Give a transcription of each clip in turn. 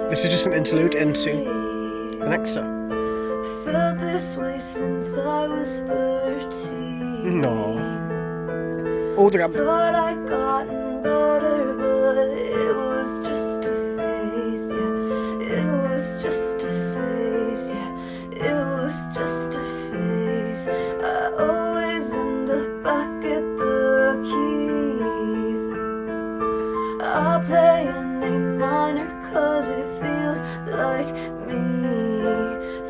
This is just an interlude into the next song. Felt this way since I was 13. No. All the Thought I'd gotten better, but it was just a phase, yeah. It was just a phase, yeah. It was just a phase. I always end up back at the keys. I play an A minor 'cause it feels like me.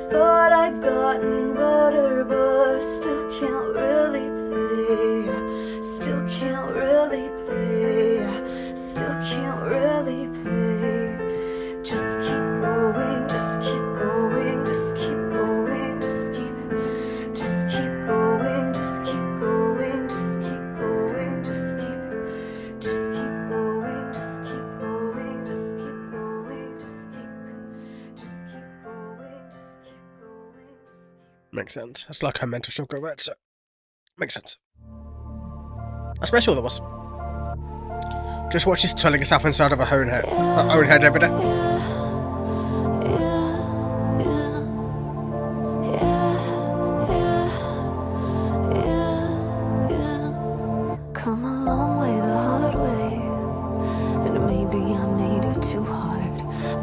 Thought I'd gotten better, but still can't really play. Still can't really play. Still can't really play. Just keep going, just keep going, just keep going, just keep going, just keep going, just keep going, just keep going, just keep going, just keep going, just keep going, just keep going, just keep going. makes sense. That's like her mental struggle, right? So makes sense. That's basically all that was. Just watch this telling herself inside of her own head every day. Come a long way the hard way, and maybe I made it too hard.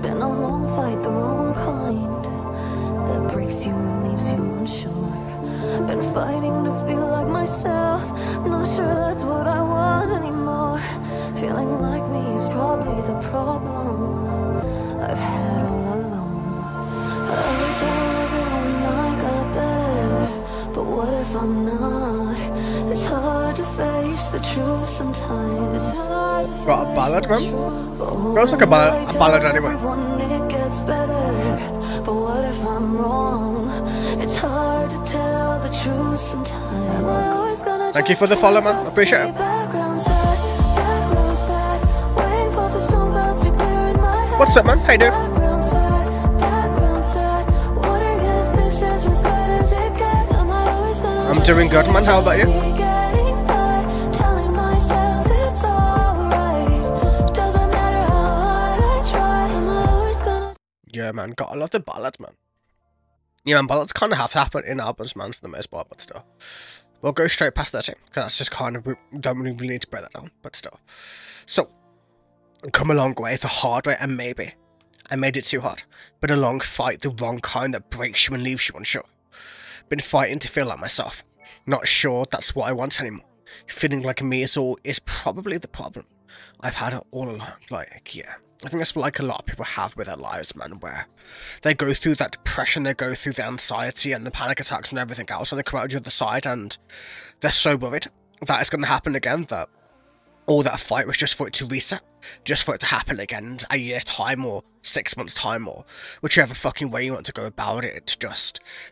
Been a long fight, the wrong kind, that breaks you and leaves you unsure. Been fighting to feel like myself, not sure that's what I want anymore. Feeling like me is probably the problem I've had all along. I tell everyone I got better, but what if I'm not? It's hard to face the truth sometimes. It's hard to face Got a ballad, man? Goes like a ballad anyway. It gets better, but what if I'm wrong? It's hard to tell the truth sometimes. Am I always gonna Thank you for the follow, man. Appreciate it. What's up, man? How you doing? I'm doing good, man. How about you? Yeah, man. Gotta love the ballads, man. Yeah, man. Ballads kind of have to happen in albums, man, for the most part, but still. We'll go straight past that, because that's just kind of, we don't really need to break that down, but still. So, come a long way the hard way, and maybe I made it too hard. Been a long fight, the wrong kind that breaks you and leaves you unsure. Been fighting to feel like myself. Not sure that's what I want anymore. Feeling like me is probably the problem I've had it all along. Like, yeah. I think that's like a lot of people have with their lives, man, where they go through that depression, they go through the anxiety and the panic attacks and everything else, and they come out the other side and they're so worried that it's going to happen again, that all that fight was just for it to reset, just for it to happen again a year's time or 6 months' time or whichever fucking way you want to go about it.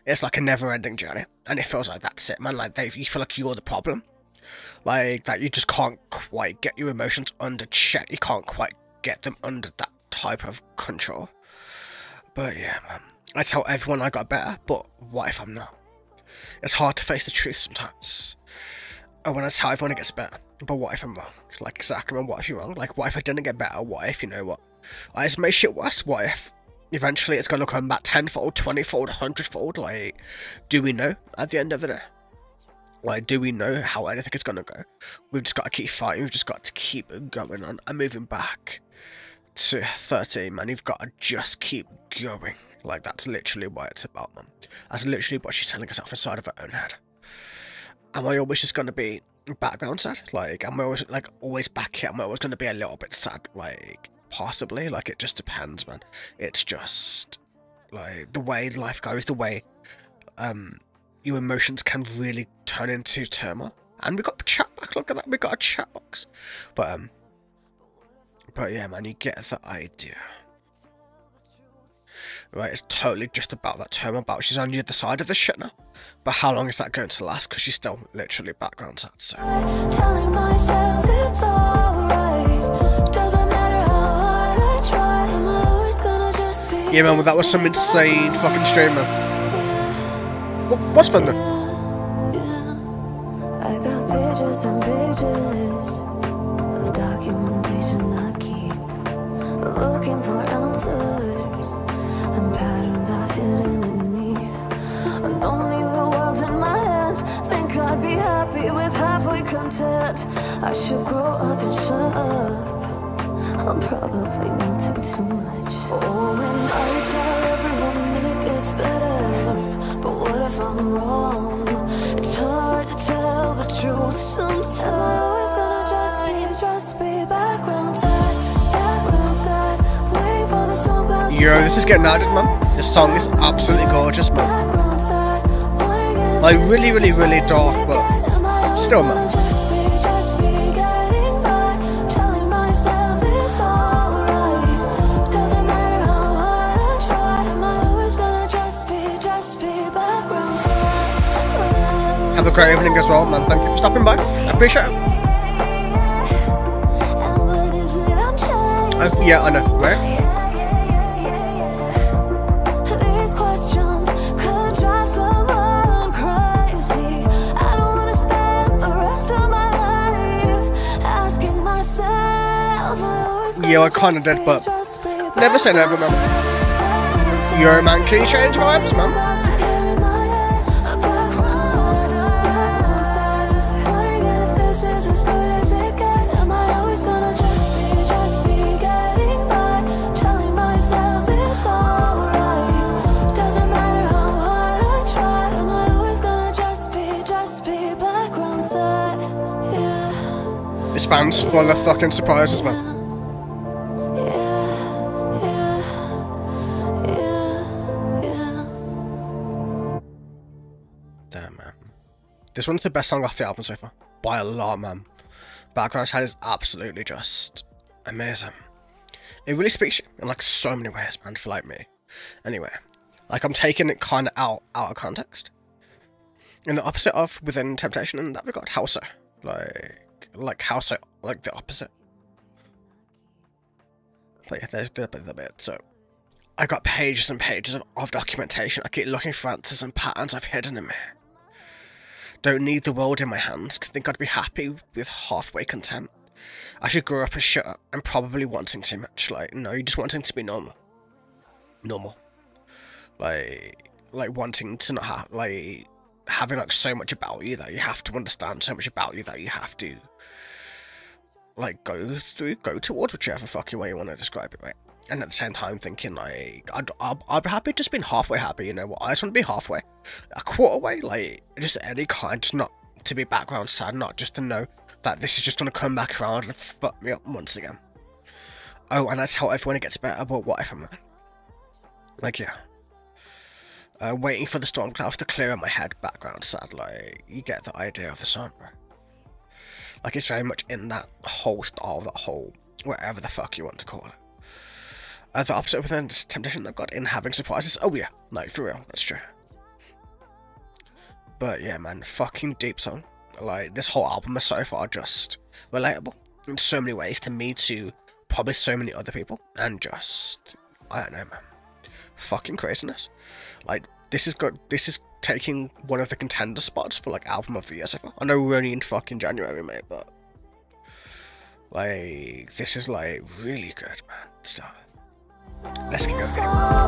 It's like a never-ending journey, and it feels like that's it, man. Like, you feel like you're the problem, like that you just can't quite get your emotions under check, you can't quite get them under that type of control. But yeah, man, I tell everyone I got better, but what if I'm not? It's hard to face the truth sometimes. I want to tell everyone it gets better, but what if I'm wrong? Like, exactly, man, what if you're wrong? Like, what if I didn't get better? What if, you know what? I just made shit worse. What if eventually it's going to come back 10-fold, 20-fold, 100-fold? Like, do we know at the end of the day? Like, do we know how anything is going to go? We've just got to keep fighting. We've just got to keep going on and moving back to 13, man. You've got to just keep going. Like, that's literally what it's about, man. That's literally what she's telling herself inside of her own head. Am I always just going to be background sad? Like, am I always, like, always back here? Am I always going to be a little bit sad? Like, possibly. Like, it just depends, man. It's just, like, the way life goes, the way, your emotions can really turn into turmoil. And we got a chat box, look at that, we got a chat box. But yeah, man, you get the idea. Right, it's totally just about that turmoil, about she's on the other side of the shit now. But how long is that going to last? Because she's still literally background sad, so. Telling myself it's alright. Doesn't matter how hard I try. I'm always gonna just be Yeah, man, that was some insane fucking stream, man. What's fun, though? I got pages and pages of documentation I keep, looking for answers and patterns I've hidden in me. I don't need the world in my hands. Think I'd be happy with halfway content. I should grow up and shut up. I'm probably wanting too much. Oh, and I tell everyone it gets better, but what if I'm wrong? It's hard to tell the truth sometimes. Am I always gonna just be background side, waiting for the storm clouds? Yo, this is getting added, man. This song is absolutely gorgeous, man. Like really, really, really dark, but still, man. Have a great evening as well, man. Thank you for stopping by. I appreciate it. Yeah, I know. Where? These questions could drive someone crazy. I don't wanna spend the rest of my life asking myself. Yeah, I kinda did, but never say never, man. Yo, man, can you change vibes, man? This band's full of fucking surprises, man. Damn, man. This one's the best song off the album so far. By a lot, man. Background sound is absolutely just amazing. It really speaks to you in like so many ways, man, for like me. Anyway, like I'm taking it kind of out of context. In the opposite of Within Temptation in that regard, how so? Like how so? Like the opposite. But yeah, there's a bit. So I got pages and pages of documentation. I keep looking for answers and patterns I've hidden in me. Don't need the world in my hands. Think I'd be happy with halfway content. I should grow up and shut up. I'm probably wanting too much. Like, no, you're just wanting to be normal. Like wanting to not have, like, having like so much about you that you have to understand, so much about you that you have to like go towards whichever fucking way you want to describe it, right? And at the same time thinking like I'd be happy just being halfway happy, you know what? I just want to be halfway, a quarter way, like just any kind, just not to be background sad, not just to know that this is just gonna come back around and fuck me up once again. Oh, and I tell everyone it gets better, but what if I'm not? Like, yeah. Waiting for the storm clouds to clear in my head, background sad, like, you get the idea of the song, bro. Like, it's very much in that whole style, that whole, whatever the fuck you want to call it. The opposite Within Temptation they've got in having surprises. Oh yeah, like, for real, that's true. But yeah, man, fucking deep song. Like, this whole album is so far just relatable in so many ways to me, to probably so many other people, and just, I don't know, man. Fucking craziness. Like, this is good. This is taking one of the contender spots for like album of the year so far. I know we're only in fucking January, mate, but like this is like really good, man. Stuff. Let's get going.